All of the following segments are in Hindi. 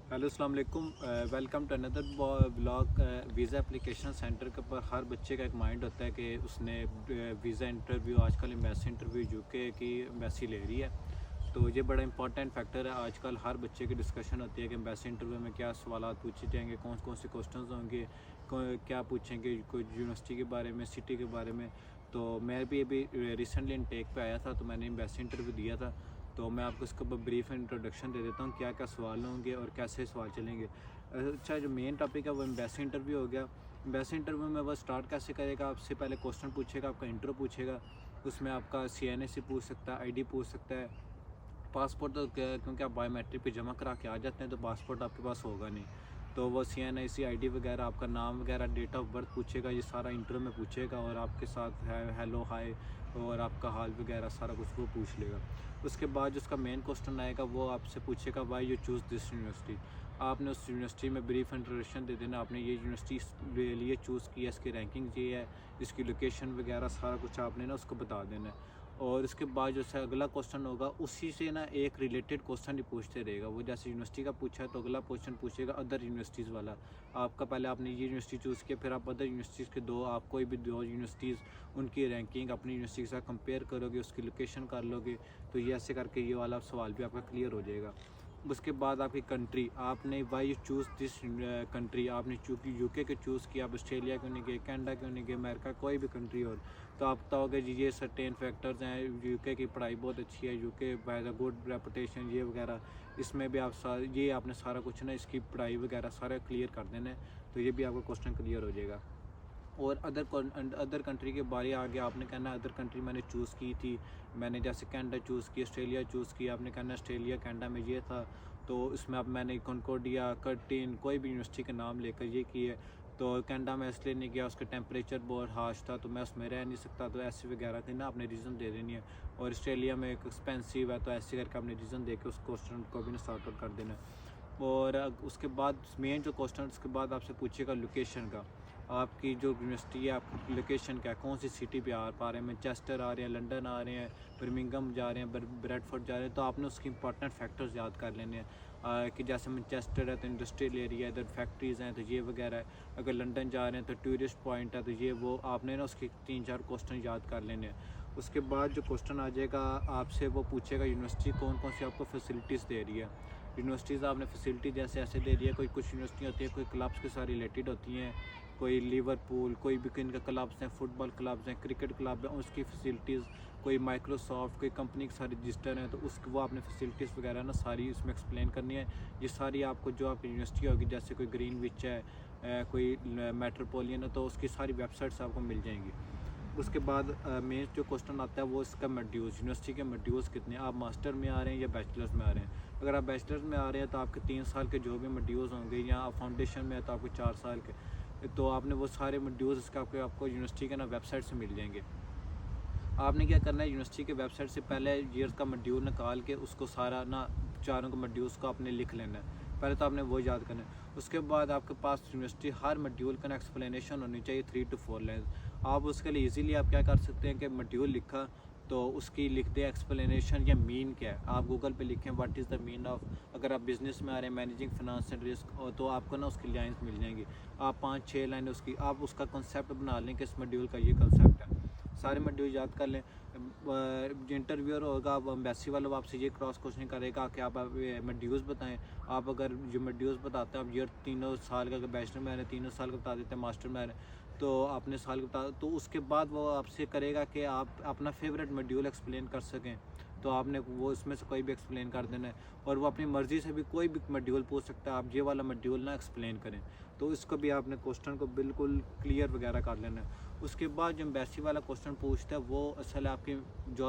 हेलो अस्सलाम वालेकुम। Welcome to another blog. Visa application centre के ऊपर हर बच्चे का एक माइंड होता है कि उसने वीज़ा इंटरव्यू, आजकल एम्बेसी इंटरव्यू यूके की एम्बेसी ले रही है। तो ये बड़ा इंपॉर्टेंट फैक्टर है। आजकल हर बच्चे की डिस्कशन होती है कि एम्बेसी इंटरव्यू में क्या सवाल पूछे जाएंगे, कौन कौन से क्वेश्चन होंगे, क्या पूछेंगे, कोई यूनिवर्सिटी के बारे में, सिटी के बारे में। तो मैं भी अभी रिसेंटली इनटेक पे आया था, तो मैंने एम्बेसी इंटरव्यू दिया था। तो मैं आपको इसके ऊपर ब्रीफ इंट्रोडक्शन दे देता हूँ, क्या क्या सवाल होंगे और कैसे सवाल चलेंगे। अच्छा, जो मेन टॉपिक है वो एम्बेसी इंटरव्यू हो गया। एम्बेसी इंटरव्यू में वो स्टार्ट कैसे करेगा, आपसे पहले क्वेश्चन पूछेगा, आपका इंट्रो पूछेगा। उसमें आपका CNA पूछ सकता है, ID पूछ सकता है, पासपोर्ट। तो क्योंकि आप बायोमेट्रिक पे जमा करा के आ जाते हैं तो पासपोर्ट आपके पास होगा नहीं। तो वो CNIC ID वगैरह, आपका नाम वगैरह, डेट ऑफ बर्थ पूछेगा। ये सारा इंटरव्यू में पूछेगा और आपके साथ है हेलो हाय और आपका हाल वगैरह सारा कुछ वो पूछ लेगा। उसके बाद जो उसका मेन क्वेश्चन आएगा वो आपसे पूछेगा why you choose this university. आपने उस यूनिवर्सिटी में ब्रीफ इंट्रोडक्शन दे देना, आपने ये यूनिवर्सिटी लिए चूज़ किया, इसकी रैंकिंग ये है, इसकी लोकेशन वगैरह सारा कुछ आपने ना उसको बता देना है। और उसके बाद जो है अगला क्वेश्चन होगा, उसी से ना एक रिलेटेड क्वेश्चन ही पूछते रहेगा। वो जैसे यूनिवर्सिटी का पूछा है तो अगला क्वेश्चन पूछेगा अदर यूनिवर्सिटीज़ वाला। आपका पहले आपने ये यूनिवर्सिटी चूज़ किया, फिर आप अदर यूनिवर्सिटीज़ के दो, आप कोई भी दो यूनिवर्सिटीज़ उनकी रैंकिंग अपनी यूनिवर्सिटी के साथ कंपेयर करोगे, उसकी लोकेशन कर लोगे। तो ये ऐसे करके ये वाला सवाल भी आपका क्लियर हो जाएगा। उसके बाद आपकी कंट्री, आपने why you choose this country, आपने चूँकि यूके के चूज़ किया, आप ऑस्ट्रेलिया क्यों नहीं गए, कनाडा क्यों नहीं गए, अमेरिका, कोई भी कंट्री और। तो आप बताओगे जी ये सर्टेन फैक्टर्स हैं, यूके की पढ़ाई बहुत अच्छी है, UK by the good reputation ये वगैरह। इसमें भी आप ये आपने सारा कुछ ना इसकी पढ़ाई वगैरह सारा क्लियर कर देना है। तो ये भी आपका क्वेश्चन क्लियर हो जाएगा। और अदर कंट्री के बारे आगे आपने कहना है अदर कंट्री मैंने चूज़ की थी, मैंने जैसे कनाडा चूज़ की, ऑस्ट्रेलिया चूज़ किया, आपने कहना ऑस्ट्रेलिया कनाडा में ये था। तो इसमें अब मैंने कॉन्कोर्डिया, कर्टिन, कोई भी यूनिवर्सिटी का नाम लेकर ये किए। तो कनाडा में इसलिए नहीं गया, उसका टेम्परेचर बहुत हार्श था तो मैं उसमें रह नहीं सकता, तो ऐसे वगैरह के ना आपने रीज़न दे देनी है। और ऑस्ट्रेलिया में एक एक्सपेंसिव है, तो ऐसे करके आपने रीज़न दे के उस क्वेश्चन को भी सॉर्ट आउट कर देना है। और उसके बाद मेन जो क्वेश्चन उसके बाद आपसे पूछेगा लोकेशन का। आपकी जो यूनिवर्सिटी है आपकी लोकेशन क्या है, कौन सी सिटी पे आ पा रहे हैं, मैनचेस्टर आ रहे हैं, लंदन आ रहे हैं, बर्मिंघम जा रहे हैं, ब्रेडफोर्ड जा रहे हैं। तो आपने उसके इंपॉर्टेंट फैक्टर्स याद कर लेने हैं। कि जैसे मैनचेस्टर है तो इंडस्ट्रियल एरिया है, इधर फैक्ट्रीज़ हैं तो ये वगैरह है। अगर लंदन जा रहे हैं तो टूरिस्ट पॉइंट है तो ये वो, आपने ना उसके 3-4 क्वेश्चन याद कर लेने हैं। उसके बाद जो क्वेश्चन आ जाएगा आपसे वो पूछेगा यूनिवर्सिटी कौन कौन सी आपको फैसिलिटीज़ दे रही है। यूनिवर्सिटीज़ आपने फैसिलिटी जैसे ऐसे दे रही है, कोई कुछ यूनिवर्सिटी होती है कोई क्लब्स के साथ रिलेटेड होती हैं, कोई लिवरपूल, कोई भी इनका क्लब्स हैं, फुटबॉल क्लब्स हैं, क्रिकेट क्लब है, उसकी फैसिलिटीज़, कोई माइक्रोसॉफ्ट, कोई कंपनी के साथ रजिस्टर हैं तो उसको वो आपने फैसिलिटीज़ वगैरह ना सारी इसमें एक्सप्लेन करनी है। ये सारी आपको जो आपकी यूनिवर्सिटी होगी, जैसे कोई ग्रीनविच है, कोई मेट्रोपोलियन है, तो उसकी सारी वेबसाइट्स आपको मिल जाएंगी। उसके बाद मेन जो क्वेश्चन आता है वो इसका मॉड्यूल्स, यूनिवर्सिटी के मॉड्यूल्स कितने, आप मास्टर में आ रहे हैं या बैचलर्स में आ रहे हैं। अगर आप बैचलर्स में आ रहे हैं तो आपके 3 साल के जो भी मॉड्यूल्स होंगे, या आप फाउंडेशन में है तो आपके 4 साल के। तो आपने वो सारे मॉड्यूल्स इसका आपको यूनिवर्सिटी के ना वेबसाइट से मिल जाएंगे। आपने क्या करना है, यूनिवर्सिटी के वेबसाइट से पहले ईयर्स का मॉड्यूल निकाल के उसको सारा ना चारों के मॉड्यूल्स को आपने लिख लेना है। पहले तो आपने वो याद करना है। उसके बाद आपके पास यूनिवर्सिटी हर मॉड्यूल का ना एक्सप्लेनेशन होनी चाहिए 3 to 4 लाइन। आप उसके लिए इजीली आप क्या कर सकते हैं कि मॉड्यूल लिखा तो उसकी लिख दे एक्सप्लेनेशन या मीन क्या है। आप गूगल पे लिखें what is the mean of, अगर आप बिज़नेस में आ रहे हैं मैनेजिंग फाइनेंस एंड रिस्क, और तो आपको ना उसकी लाइन्स मिल जाएंगी। आप 5-6 लाइन उसकी आप उसका कंसेप्ट बना लें कि इस मॉड्यूल का ये कंसेप्ट है। सारे मॉड्यूल याद कर लें। इंटरव्यूअर होगा, अब एम्बेसी वाला आपसे ये क्रॉस क्वेश्चन करेगा कि आप मॉड्यूल्स बताएं। आप अगर जो मॉड्यूल्स बताते हैं, आप ईयर 3 साल का, अगर बैचलर में आ रहे हैं 3 साल का बता देते हैं, मास्टर में आ रहे हैं तो आपने साल का बता, तो उसके बाद वो आपसे करेगा कि आप अपना फेवरेट मॉड्यूल एक्सप्लेन कर सकें। तो आपने वो इसमें से कोई भी एक्सप्लेन कर देना है, और वो अपनी मर्ज़ी से भी कोई भी मॉड्यूल पूछ सकता है, आप ये वाला मॉड्यूल ना एक्सप्लेन करें। तो इसको भी आपने क्वेश्चन को बिल्कुल क्लियर वगैरह कर लेना है। उसके बाद जो एम्बेसी वाला क्वेश्चन पूछता है वो असल आपके जो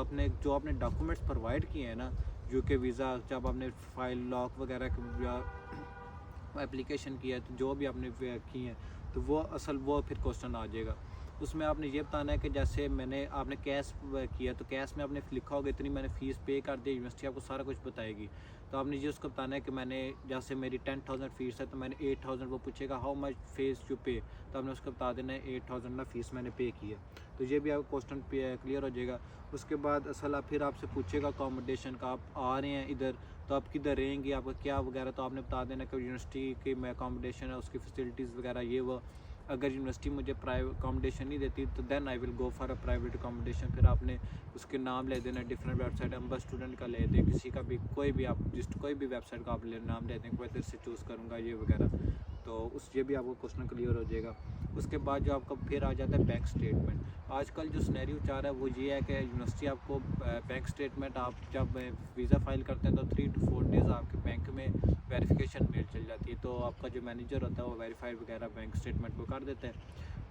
आपने डॉक्यूमेंट्स प्रोवाइड किए हैं ना, यूके वीज़ा, जब आपने फाइल लॉक वगैरह या एप्लीकेशन किया है तो जो भी आपने की हैं तो वो असल वो फिर क्वेश्चन आ जाएगा। उसमें आपने ये बताना है कि जैसे आपने कैश किया तो कैश में आपने लिखा होगा इतनी मैंने फ़ीस पे कर दी, यूनिवर्सिटी आपको सारा कुछ बताएगी। तो आपने ये उसको बताना है कि मैंने जैसे मेरी 10,000 फ़ीस है तो मैंने 8,000, वो पूछेगा हाउ मच फीस यू पे, तो आपने उसको बता देना है 8,000 ना फ़ीस मैंने पे की है। तो ये भी आपका क्वेश्चन क्लियर हो जाएगा। उसके बाद असल फिर आपसे पूछेगा अकोमोडेशन का, आप आ रहे हैं इधर तो आप किधर रहेंगे, आपका क्या वगैरह, तो आपने बता देना कि यूनिवर्सिटी की में अकोमोडेशन है, उसकी फैसिलिटीज़ वगैरह ये वो। अगर यूनिवर्सिटी मुझे प्राइवेट अकोमोडेशन नहीं देती तो then I will go for a private accommodation. फिर आपने उसके नाम ले देना, डिफरेंट वेबसाइट, अम्बा स्टूडेंट का ले दें, किसी का भी कोई भी आप जिस कोई भी वेबसाइट का आप नाम ले दें, कोई तरह से चूज़ करूँगा ये वगैरह। तो उस ये भी आपको क्वेश्चन क्लियर हो जाएगा। उसके बाद जो आपका फिर आ जाता है बैंक स्टेटमेंट। आजकल जो सिनेरियो चाह रहा है वो ये है कि यूनिवर्सिटी आपको बैंक स्टेटमेंट, आप जब वीज़ा फ़ाइल करते हैं तो 3 to 4 डेज़ आपके बैंक में वेरिफिकेशन मेल चल जाती है, तो आपका जो मैनेजर होता है वो वेरीफाई वगैरह बैंक स्टेटमेंट को कर देता है।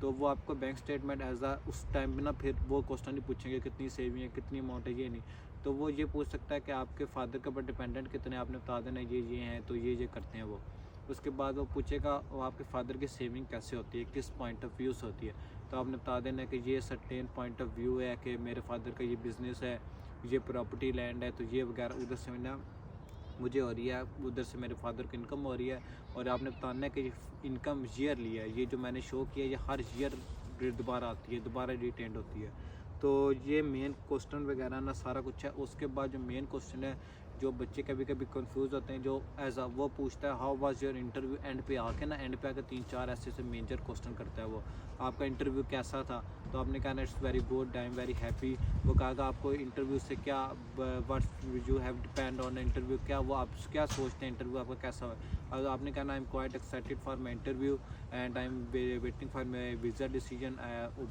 तो वो आपको बैंक स्टेटमेंट एज आ उस टाइम में ना फिर वो क्वेश्चन नहीं पूछेंगे कितनी सेविंग है, कितनी अमाउंट है, ये नहीं। तो वो ये पूछ सकता है कि आपके फादर के ऊपर डिपेंडेंट कितने, आपने बता देना ये हैं तो ये करते हैं वो। उसके बाद वो पूछेगा वो आपके फादर की सेविंग कैसे होती है, किस पॉइंट ऑफ व्यू से होती है, तो आपने बता देना कि ये सर्टेन पॉइंट ऑफ व्यू है कि मेरे फादर का ये बिज़नेस है, ये प्रॉपर्टी लैंड है, तो ये वगैरह उधर से ना मुझे हो रही है, उधर से मेरे फादर को इनकम हो रही है। और आपने बताना है कि ये इनकम ईयरली है, ये जो मैंने शो किया ये हर ईयर दोबारा आती है, दोबारा रिटेंड होती है। तो ये मेन क्वेश्चन वगैरह ना सारा कुछ है। उसके बाद जो मेन क्वेश्चन है, जो बच्चे कभी कभी कंफ्यूज होते हैं, जो एज आ वो पूछता है how was your interview, and पे आके ना एंड पे आके 3-4 ऐसे मेजर क्वेश्चन करता है वो, आपका इंटरव्यू कैसा था, तो आपने कहना it's very good, I am very happy. वो कहेगा आपको इंटरव्यू से क्या, what you have depend on interview, क्या वो आप क्या सोचते हैं इंटरव्यू आपका कैसा हो। और आपने कहना I am quite excited for my interview and I am waiting for my visa decision.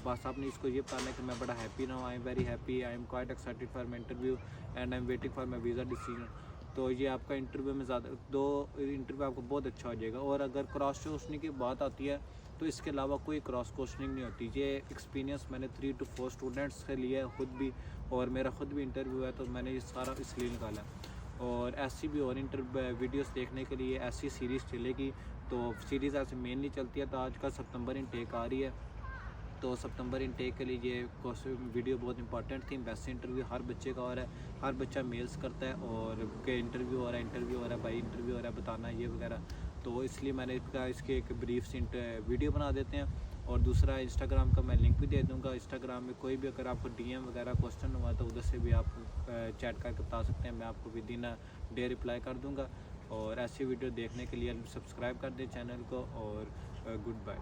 बस आपने इसको ये बताना है कि मैं बड़ा हैप्पी ना हूँ, I am very happy, I am quite excited for my interview and I am waiting for my visa decision. तो ये आपका इंटरव्यू में ज़्यादा दो इंटरव्यू आपको बहुत अच्छा हो जाएगा। और अगर क्रॉस क्वेश्चनिंग की बात आती है तो इसके अलावा कोई क्रॉस क्वेश्चनिंग नहीं होती। ये एक्सपीरियंस मैंने 3 to 4 स्टूडेंट्स से लिया है खुद भी, और मेरा खुद भी इंटरव्यू है, तो मैंने ये सारा इसलिए निकाला। और ऐसी भी और वीडियोस देखने के लिए ऐसी सीरीज़ चलेगी, तो सीरीज़ ऐसे मेनली चलती है। तो आजकल सितंबर इनटेक आ रही है, तो सितंबर इनटेक के लिए ये वीडियो बहुत इंपॉर्टेंट थी। बेस्ट इंटरव्यू हर बच्चे का हो रहा है, हर बच्चा मेल्स करता है और के इंटरव्यू हो रहा है भाई, इंटरव्यू हो रहा है, बताना ये वगैरह। तो इसलिए मैंने इसके एक ब्रीफ सी वीडियो बना देते हैं। और दूसरा इंस्टाग्राम का मैं लिंक भी दे दूंगा। इंस्टाग्राम में कोई भी अगर आपको डीएम वगैरह क्वेश्चन हुआ तो उधर से भी आप चैट करके बता सकते हैं, मैं आपको विद इन डे रिप्लाई कर दूंगा। और ऐसी वीडियो देखने के लिए सब्सक्राइब कर दें चैनल को, और गुड बाय।